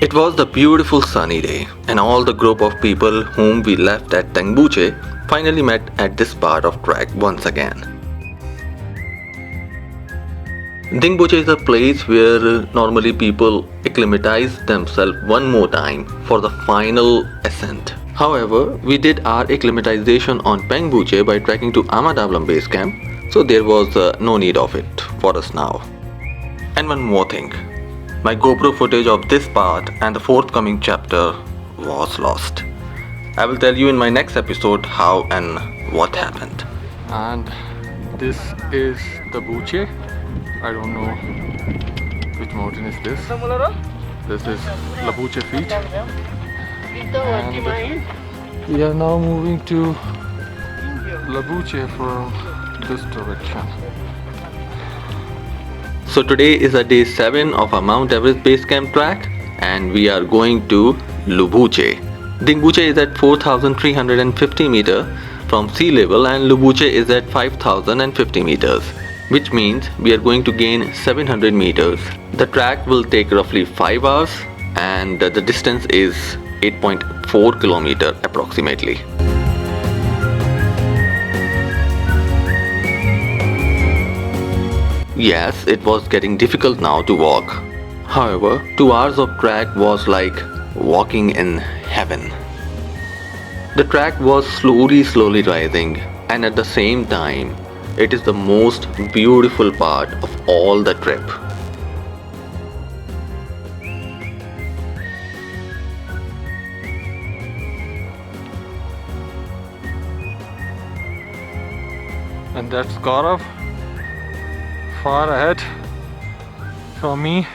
It was the beautiful sunny day, and all the group of people whom we left at Pangboche finally met at this part of trek once again. Dingboche is a place where normally people acclimatize themselves one more time for the final ascent. However, we did our acclimatization on Pangboche by trekking to Amadablam base camp, so there was no need of it for us now. And one more thing. My GoPro footage of this part and the forthcoming chapter was lost. I will tell you in my next episode how and what happened. And this is the Luboche. I don't know which mountain is this. This is Luboche feet. And we are now moving to Luboche from this direction. So today is a day 7 of our Mount Everest base camp track, and we are going to Luboche. Dingboche is at 4,350 meters from sea level and Luboche is at 5,050 meters, which means we are going to gain 700 meters. The track will take roughly 5 hours and the distance is 8.4 kilometers approximately. Yes, it was getting difficult now to walk. However, 2 hours of track was like walking in heaven. The track was slowly rising, and at the same time, it is the most beautiful part of all the trip. And that's Gaurav far ahead from me.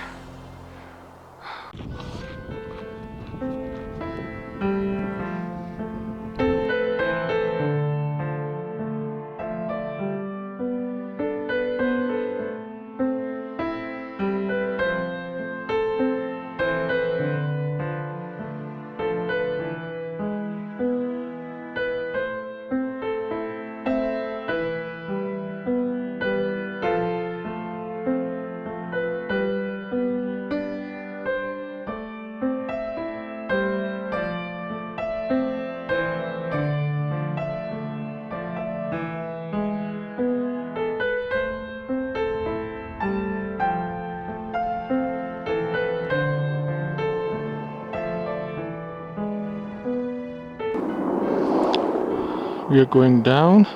We are going down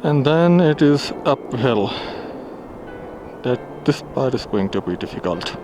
and then it is uphill. This part is going to be difficult.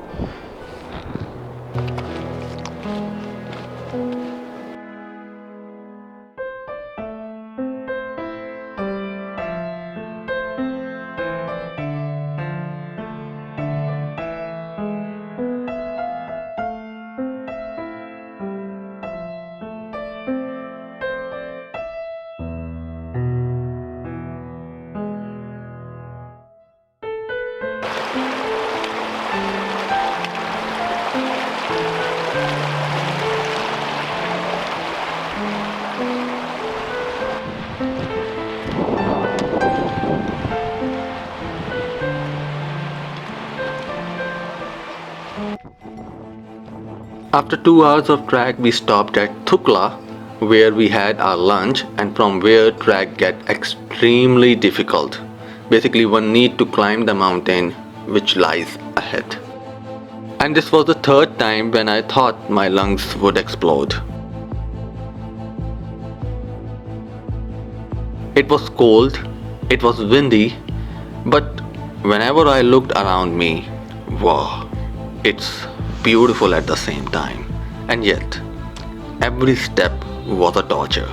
After 2 hours of track, we stopped at Thukla, where we had our lunch, and from where track get extremely difficult. Basically, one need to climb the mountain which lies ahead. And this was the third time when I thought my lungs would explode. It was cold, it was windy, but whenever I looked around me, wow, it's beautiful at the same time, and yet every step was a torture.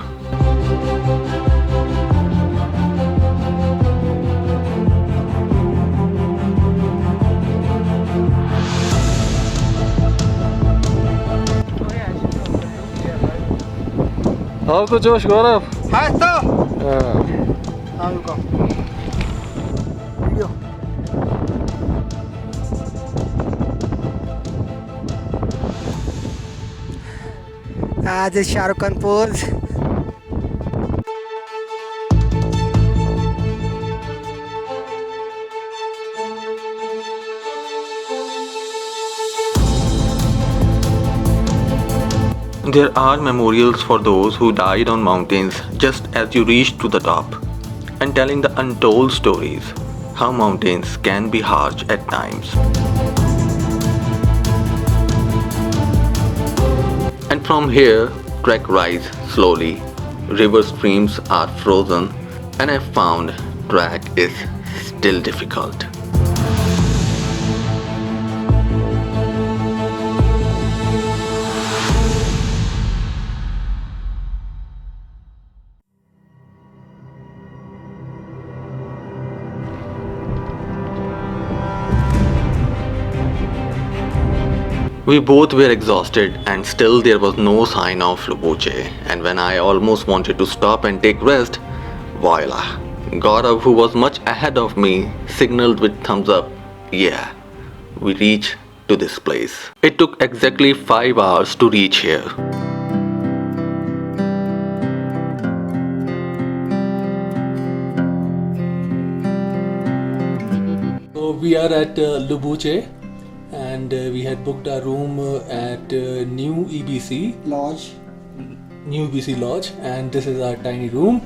How's the Josh, Gaurav? Hi, sir. Yeah. Now you go. Video. This is Shah Rukh Khan pose. There are memorials for those who died on mountains just as you reach to the top, and telling the untold stories how mountains can be harsh at times. And from here, trek rise slowly, river streams are frozen, and I found track is still difficult. We both were exhausted and still there was no sign of Luboche, and when I almost wanted to stop and take rest, voila, Gaurav, who was much ahead of me, signaled with thumbs up, yeah, we reached to this place. It took exactly 5 hours to reach here. So we are at Luboche, and we had booked a room at New EBC Lodge. Lodge, and this is our tiny room.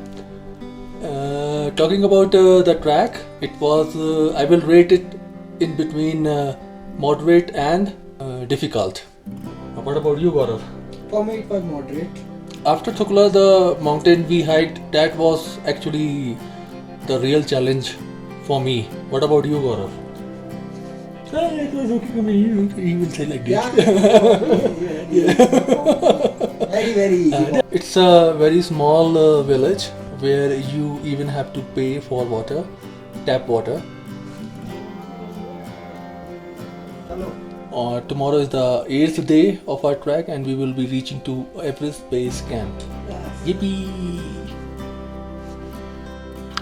Talking about the track, it was I will rate it in between moderate and difficult. What about you, Gaurav? For me, it was moderate. After Thukla, the mountain we hiked, that was actually the real challenge for me. What about you, Gaurav? It was okay. He will say like this. Very, very easy. It's a very small village where you even have to pay for water, tap water. Tomorrow is the 8th day of our trek, and we will be reaching to Everest Base Camp. Yippee!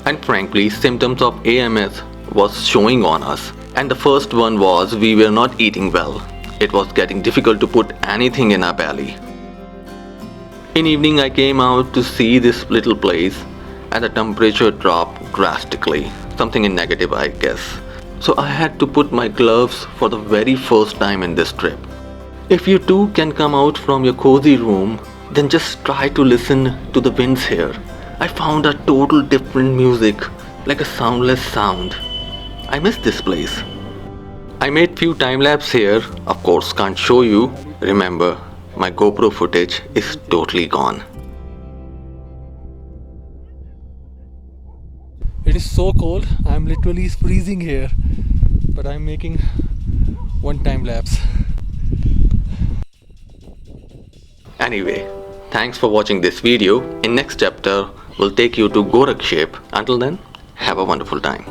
And frankly, symptoms of AMS was showing on us. And the first one was we were not eating well. It was getting difficult to put anything in our belly. In evening I came out to see this little place and the temperature dropped drastically. Something in negative, I guess. So I had to put my gloves for the very first time in this trip. If you too can come out from your cozy room, then just try to listen to the winds here. I found a total different music, like a soundless sound. I miss this place. I made few time lapse here, of course can't show you. Remember, my GoPro footage is totally gone. It is so cold, I'm literally freezing here, but I'm making one time lapse. Anyway, thanks for watching this video. In next chapter, we'll take you to Gorakhshep. Until then, have a wonderful time.